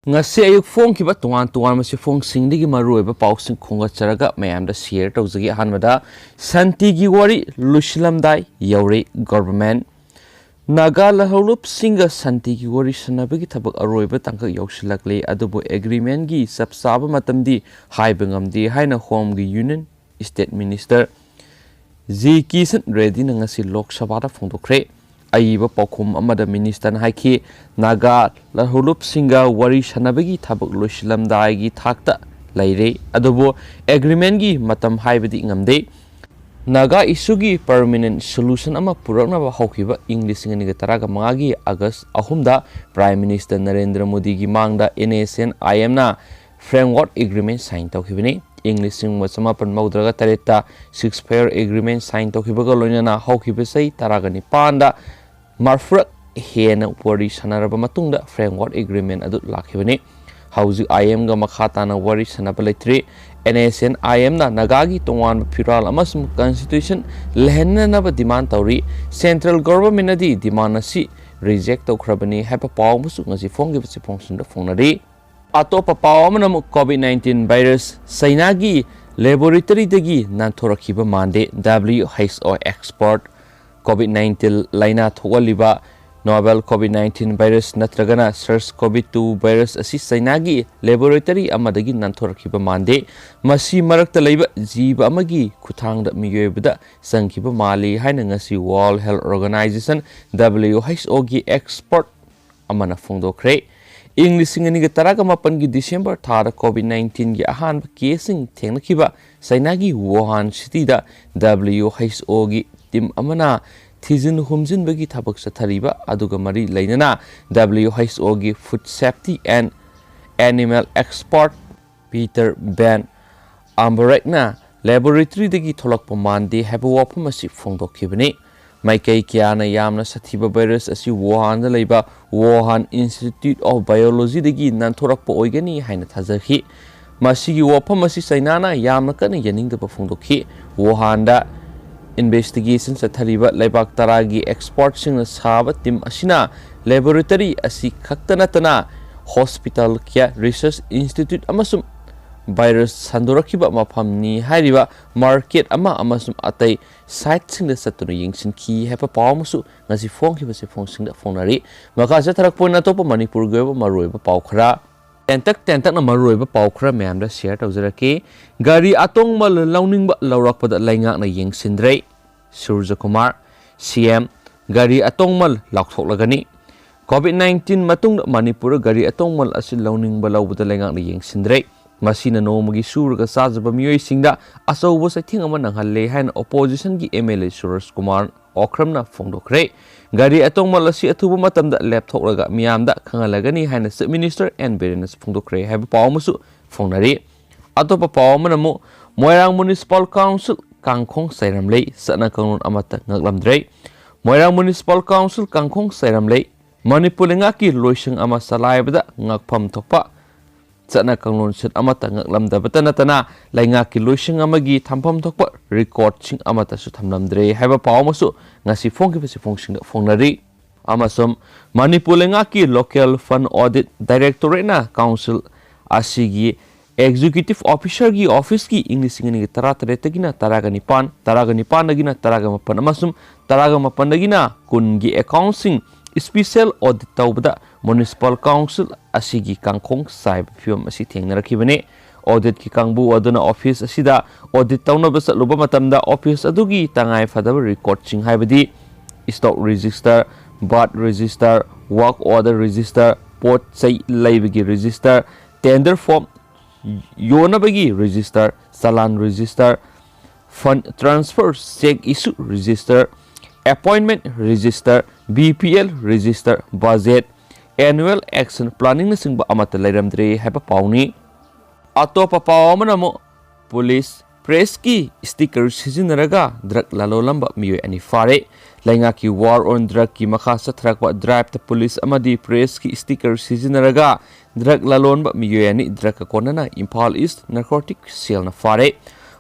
ngasi ayuk phone ki ba tuan tuan masi phone singdigi maroi ba pausing khonga charaga mayam da share tawjagi hanmada santi gi wari lushilam dai yauri government naga laholup singa santi gi wari sanabagi thabak aroi ba tangka yaushilakle adubo agreement gi sabsaba matamdi haibangam haina home gi union state minister ji kisan ready na ngasi lok sabha da phongdokre aiba paukhum amada minister na haiki naga lahulup singa wari sanabagi thabak loislamdai gi thakta laire adubo agreement gi matam haibadi ngamde naga issue gi permanent solution ama purakna ba haukiba english ngani ga taraga mangagi august ahumda prime minister narendra modi gi mangda nsn im na framework agreement sign tawkhibini english sing masamapan maudraga tareta 6 pair agreement sign tawkhibaga loinana haukiba sai taraga ni panda marfrak hena wari sanaraba matungda framework agreement adu lakhibani hauji im ga makhata na wari sanaba leitri nsn im na nagagi tongwan phiral amasum constitution lehenna na ba demand tawri central government adi demand asi reject tawkhrabani hapa paw musu ngasi phonggi basi phongsun da phongnari atopa paw amana covid 19 virus sainagi laboratory dagi nanthorakhiba mande who expert covid 19 laina thogaliba novel covid 19 virus natragana SARS covid 2 virus asi sainagi laboratory amadagi nanthorakhiba mande masi marakta leiba jiba amagi khuthangda miyoibada sangkhiba mali haina ngasi world health organization who gi expert amana phongdokre English ngani ga taraga mapan gi December thara covid 19 gi ahan ba casing thengnakiba sainagi Wuhan city da who gi team amana thizin humjin bagi thabak sathariba aduga mari lainana who gi food safety and animal expert Peter Ben Ambarekna laboratory dagi tholakpa mande haba wafam asi phongdokhibani maikai kiana yamna sathiba virus asi Wuhan da leiba Wuhan Institute of Biology dagi nanthorakpa oigani haina thajakhi masigi wafam asi sainana yamna kana yaning da phongdokhi Wuhan da investigation sathariba leibak taragi expert sing Saba team asina laboratory asi khaktana tana hospital kya research institute amasum virus sandorakiba mafamni hairiba market amasum atai site sing da satunu yingsin ki hepa pawmusu ngasi phongkiba se phongsing da phonari maka satharak pona topa Manipur goba maroiba pawkhra tentak na maroiba pawkhra mayam da share tawjaraki gari atongmal launingba laurakpada laingak na yengsindrei Surja Kumar CM gari atongmal lakthoklagani covid 19 matung Manipur gari atongmal asil launingba laubada laingak na yengsindrei masina nomagi surga sajaba miyoi singda asauba saithing ama nanghalle hain opposition gi MLA Suraj Kumar okramna phongdokre gari atongmal asi athuba matamda lapthoklaga miyamda khangalagani hain minister and Berenas phongdokre haiba pawmusu phongnari atopa pawmanamu Moirang Municipal Council Kangkhong Sairamlei sana kanun amata ngaklamdrei Moirang Municipal Council Kangkhong Sairamlei Manipur ngaki loisang ama salaibada ngakpham thokpa sana kanun sit amata ngaklamdabata natana laingaki loisang amagi thampham thokpa record sing amata su thamlamdrei haiba pawmasu ngasi phongki basi phongsing phongnari amasum Manipur ngaki local fund audit directorate na council asigi executive officer gi office ki English ngani tara taretagina taragani pan dagina taragamapan amasum taragamapan dagina kun gi accounting special audit tawbada municipal council asigi kangkhong saib fiom asi thengnarakibane audit ki kangbu aduna office asida audit tawna basa luba matamda office adugi tangai fadaba record ching haibadi stock register birth register work order register pot sai laibagi register tender form Yonabagi register, Salan register, fund transfer check issue register, appointment register, BPL register, budget, annual action planning na singba amata lairamdre haba pauni. Atopa pawmanamo police press ki sticker sizinaraga drug lalolamba miyo ani Phare lainga ki war on drug ki makha sathrakwa drive the police amadi press ki sticker sizinaraga drug lalonba miyo ani drug konana Impal East narcotic cell na Phare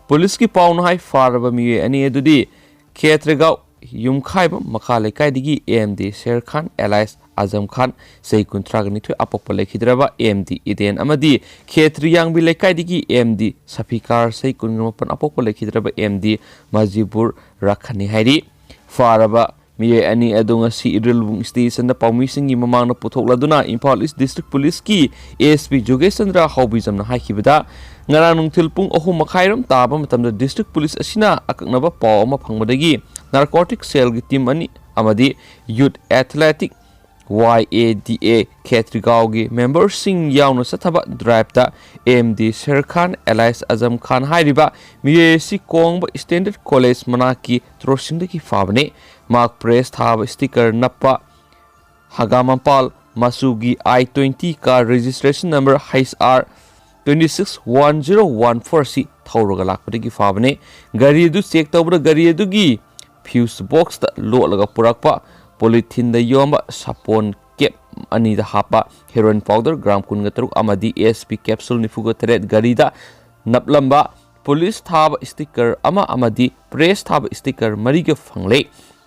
police ki pawn hai Phare ba miyo ani edudi Khetrega ꯌꯨꯝꯈꯥꯏꯕ ꯃꯈꯥ ꯂꯩꯀꯥꯏꯗꯒꯤ AMD ꯁꯦꯔ Khan alias ꯑꯖꯝ Khan ꯆꯍꯤ 32 ꯑꯄꯣꯛꯄ ꯂꯩꯈꯤꯗ꯭ꯔꯕ AMD Eden ꯑꯃꯗꯤ ꯈꯦꯇ꯭ꯔꯤ ꯌꯥꯡꯕꯤ ꯂꯩꯀꯥꯏꯗꯒꯤ AMD ꯁꯐꯤꯀꯥꯔ ꯆꯍꯤ 19 ꯑꯄꯣꯛꯄ ꯂꯩꯈꯤꯗ꯭ꯔꯕ AMD ꯃꯖꯤꯕꯨꯔ ꯔꯥꯈꯅꯤ ꯍꯥꯏꯔꯤ ꯐꯥꯔꯕ ꯃꯤꯑꯣꯏ ꯑꯅꯤ ꯑꯗꯨ ꯉꯁꯤ ꯏꯔꯤꯜꯕꯨꯡ ꯁ꯭ꯇꯦꯁꯟꯗ ꯄꯥꯎꯃꯤꯁꯤꯡꯒꯤ ꯃꯃꯥꯡꯗ ꯄꯨꯊꯣꯛꯂꯗꯨꯅ ꯏꯝꯐꯥꯜ ꯏꯁ ꯗꯤꯁꯇ꯭ꯔꯤꯛ ꯄꯨꯂꯤꯁꯀꯤ ASP ꯖꯣꯒꯦꯁ ꯆꯟꯗ꯭ꯔ ꯍꯥꯎꯕꯤꯖꯝꯅ ꯍꯥꯏꯈꯤꯕꯗ ꯉꯔꯥꯡ ꯅꯨꯡꯊꯤꯜ ꯄꯨꯡ 3:30 ꯇꯥꯕ ꯃꯇꯝꯗ ꯗꯤꯁꯇ꯭ꯔꯤꯛ ꯄꯨꯂꯤꯁ ꯑꯁꯤꯅ ꯑꯀꯛꯅꯕ ꯄꯥꯎ ꯑꯃ ꯐꯪꯕꯗꯒꯤ नारकोटिक सेल की टीम अनि अमदी यूथ एथलेटिक YADA खेत्रिगांव की मेंबर सिंह यावना सथबा ड्राइव ता AMD शेर खान एलाइस अजम खान हाइरिबा मिएसी कोंग स्टैंडर्ड कॉलेज मना की त्रोसिंग की फाबने मार्क प्रेस थाब स्टिकर नप्पा हगामपाल मसूगी I-20 का रजिस्ट्रेशन नंबर HR 261014 सी थौरगा लाकपदगी फाबने गाड़ी दु चेक तौबदा गाड़ी दुगी फ्यूज बॉक्स ता लोलगा पुरकपा पॉलिथीन दा योमा सापोन केप अनि दा हापा हेरोइन पाउडर ग्राम 13 अमदी ASP कैप्सूल 93 गाड़ी दा नपलंबा पुलिस थाब स्टिकर अमा अमदी प्रेस थाब स्टिकर मरीगे फंगले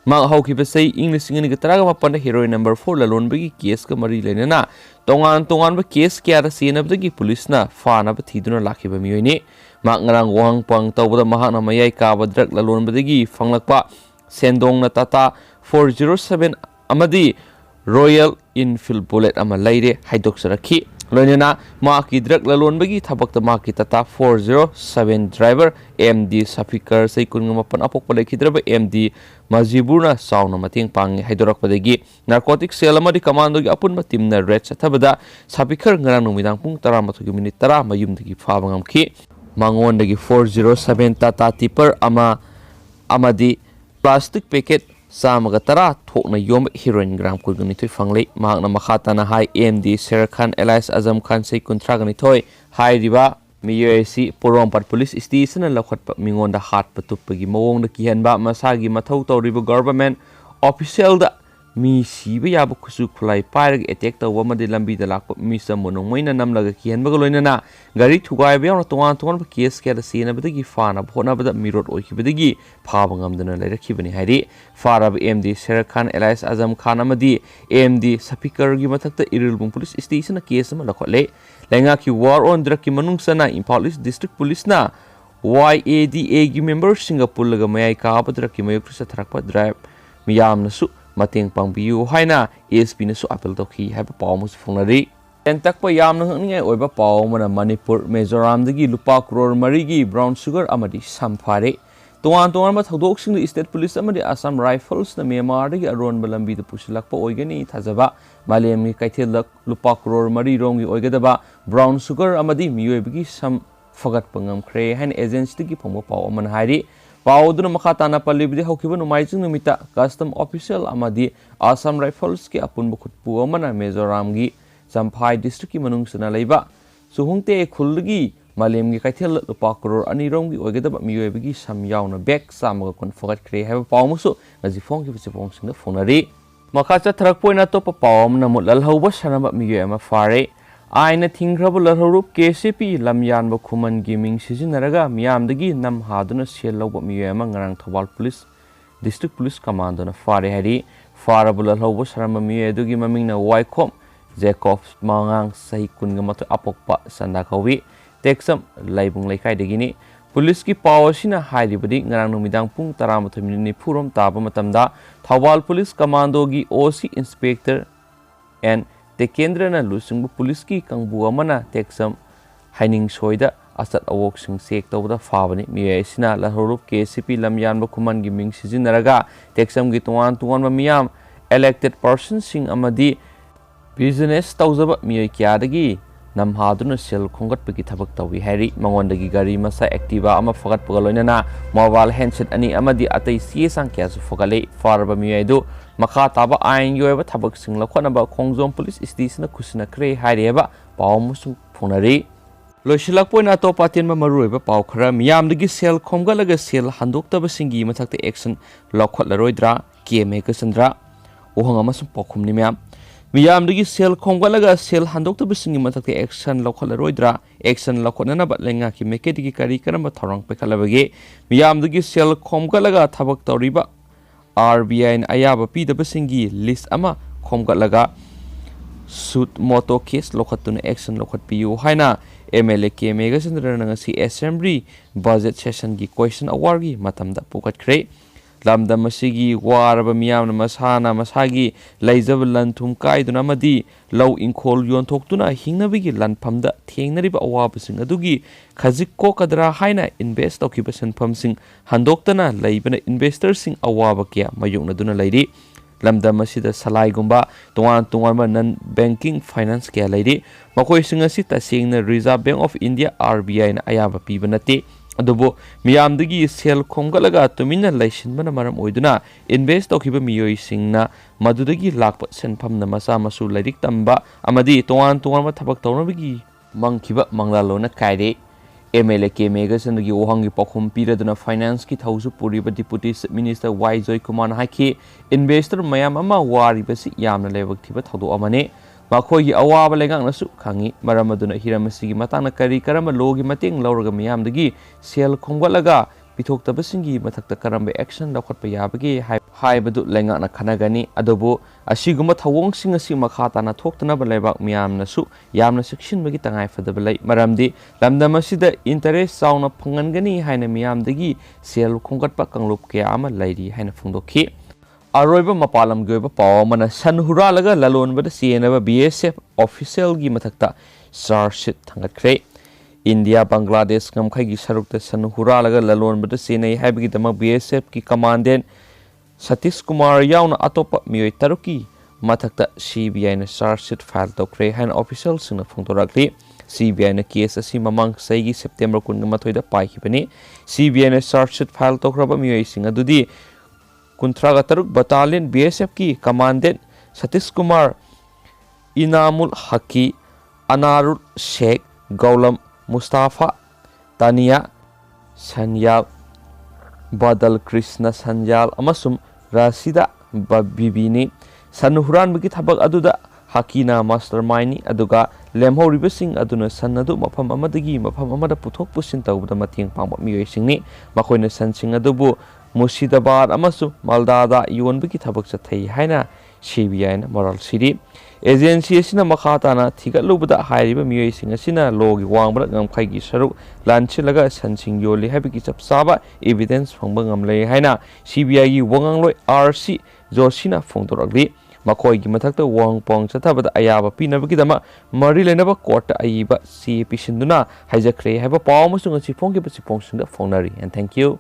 मा हौखिबसै इंग्लिश नि गतरागा मपन हेरोइन नंबर 4 ललोनबगी केस का मरी लेना तोंगान केस क्या दा सेनबदगी पुलिस ना फानाब थीदुना लाखिबा मियोइने मा ngarang wang pang tawbada mahana mayai ka badrak lalonbadagi fanglakpa sendongna tata 407 amadi royal enfield bullet ama leire haidoksarakhi loinena ma ki drak lalonbagi thabakta ma ki tata 407 driver MD safikar sei kunngamapan apokpa lekhidraba MD majiburna sauna mating pangi haidorakpadagi narcotic cell amadi commando gi apunba timna red sathabada safikar ngarang numidang pung 10 minute 10 mayumdagi phabangamkhi mangon 407 tata tipper amadi plastic packet samaga tara thokna yom heroin gram kulgani thoi fangle mahakna makhata na hai AMD Sher Khan Elias Azam Khan sei kuntra gani thoi hai riba miyesi porompat police station na lakhatpa mingonda hatpa tuppagi mawongda kihanba masagi mathau tawriba government official da mi siba yaba khusu khulai pairag attack tawba made lambi da lakpa mi samonong moina namlaga kihanba ga loinana gari thugai ba yawna tongan case kya da sena badagi fana bhona bada mirot oikibadagi phaba ngamdana lairakibani hairi farab MD Sher Khan Elias Azam Khan amadi MD Safikar gi mathakta irilbung police station case ma lakhole lenga ki war on drug ki manung sana Imphal East district police na YADA gi member Singapore laga mayai ka badra ki mayuk sa tharakpa drive miyam na su mateng pangbiu haina ASP na su appeal tokhi haiba pawmus phonari entakpa yamna ngni oiba pawmana Manipur Mizoram dagi lupa crore mari gi brown sugar amadi samphare toan ma thodok sing state police amadi Assam rifles na Myanmar dagi aron balambi da pusilakpa oigani thajaba malem ni kaithel lupa crore mari rongi oigadaba brown sugar amadi miyoibagi sam fagat pangam khre hain agency dagi phongba paw man hairi पाउदुन मखाताना पल्लिबिदि हौखिबा नुमाइजिंग नुमिता custom official अमदी Assam rifles के अपुन बुखुतपु अमना मिजोराम गी चंफाई डिस्ट्रिक्ट की मनुंगसना लेबा सुहुंगते खुलगी मालेम गी कैथेल लुपा करोड़ अनिरोम गी ओगेदबा मियोयबगी सम यावना बैक सामगा कोन फगत क्रे हैबा पावमुसु नजि फोंग की फोंगसिंग फोनरी मखा चथरकपोइना तोप पावमना मुलल हौबा सनबा मियोयमा फारे आइना थिंग्रब लहरुप KCP लमयानब खुमन गेमिंग सिजिनरगा मियामदगी नम हादुना सेल लौब मियोयमा ngarang Thoubal police district police कमांडोना फारे हरि फारब लहरुब सरम मियोयदुगी ममिंगना वाइखोम जेकॉब मांगांग सही कुनगमत अपोकपा संदा कौवी टेक्सम लाइबुंग लेखाइदगिनी पुलिस की पावसिना हाइरिबदि ngarang नुमिदांग पुंग 13 मिनिट निफुरम ताबा मतमदा थौबाल पुलिस कमांडो गी OC इंस्पेक्टर एंड तेकेंद्रना लुसिंग पुलिस की कंबु अमना टेक्सम हाइनिंग सोइदा असत अवोक सिंग सेक तौबदा फाबनि मियसिना लहरुप KCP लमयान बखुमन गी मिंग सिजिनरगा टेक्सम गी तुआन मियाम इलेक्टेड पर्सन सिंग अमदी बिजनेस तौजबा मिय क्यादगी नमहादुना सेल खोंगटपगी थबक तौवी हैरी मंगोंदगी गाड़ी मसा एक्टिवा अमा फगत पगलोइना मोबाइल हैंडसेट अनि अमदी अतै सी संख्या सु फगले फारबा मियदु मखा ताबा आइन योयबा थबक सिंग लखोनबा खोंगजोम पुलिस स्टेशन खुसना क्रे हारियबा पावमुसु फोनरी लोइसिलकपोइना तो पातेन मरुयबा पाव खरा मियामदगी सेल खोंगलगा सेल हंदोक्तबा सिंगी मथक्ते एक्शन लखोटलरोइद्रा केमे कसंद्रा ओहंग अमसु पखुमनि म्याम मियामदगी सेल खोंगलगा सेल हंदोक्तबा सिंगी मथक्ते एक्शन लखोटलरोइद्रा एक्शन लखोटनबा लेंगा की मेकेदिगी करी करम थौरंग पेखलबगे मियामदगी सेल खोंगलगा थबक तौरिबा RBI na ayaba pidabasinggi list ama khomgatlaga suit moto case lokhatuna action lokhatpiu haina MLA KMA ga sindra ngasi assembly budget session gi question award gi matamda pukatkhre lamdam asigi waraba miyamna masana masagi leijab lanthum kaiduna madi low inkhol yonthokuna hingnabigi lanphamda thengnariba awabasing adugi khajikko kadra haina invest tokiba senphamsing handoktana leibana investors sing awaba kya mayokna duna leiri lamdam asida salai gumba tungan non banking finance kya leiri makoi singa si tasingna Reserve Bank of India RBI na ayaba pibanate adubo miyamdagi sel khomgalaga tumina laisinbana maram oiduna invest tokiba miyoi singna madudagi lakpa senphamna masa masu lairik tamba amadi tungan ma thabak tawnabigi mangkiba manglalona kaide MLA KMA ga sandagi ohangi pakhum piraduna finance ki thausu puriba deputy minister Y Joy Kumar haki investor mayam ama wari basi yamna lebak thiba thaudo amane makhogi awaba lengang nasu khangi maramaduna hiramasi gi matana kari karama logi mating lauraga miyamdagi sel khomgalaga pithoktabasingi mathakta karamba action laukhatpa yabagi haibadu lengang na khanagani adobo asiguma thawong singa si makhata na thoktana balebak miyamna su yamna section bagi tangai fadabalai maramdi lamdam asida interest sauna phangangani haina miyamdagi sel khomgatpa kanglup kya ama lairi haina phungdokhi aroiba mapalam goiba pawamana san huralaga lalonbada sienaba BSF official gi mathakta charge sheet thangatkre India Bangladesh ngamkhai gi sarukta san huralaga lalonbada sienai haibigi dama BSF ki commandant Satish Kumar yauna atopa miyoi taruki mathakta CBI na charge sheet file tokre han official singna phongtorakli CBI na case asi mamang saigi September 13 da paihibani CBI na charge sheet file tokraba miyoi singa dudi Kuntraga Taruk Battalion BSF ki commandant Satish Kumar Inamul Haki Anarul Sheikh Gaulam Mustafa Tania Sanyal Badal Krishna Sanyal amasum Rasida Babibini Sanuhuran bagi thabak aduda Hakina mastermind aduga lemhoriba sing aduna sanadu mafam amadagi mafam amada puthok pusin tawda mating pangba miyoi singni makoina sansing adubu Murshidabad amasu Maldada yonbagi thabak chathai haina CBI na moral city agency asina makhatana thigatlubada hairiba miyoi sing asina logi wangbra ngamkhai gi saruk lanchilaga sansing yoli habigi chapsaba evidence phangba ngamlei haina CBI gi wangangloi RC Joshina phongtoragli makoi gi mathakta wangpong chathabada ayaba pinabagi dama mari lenaba court aiba CAP sinduna haijakre haiba pawmasung asi phongki pasi phongsinda phongnari and thank you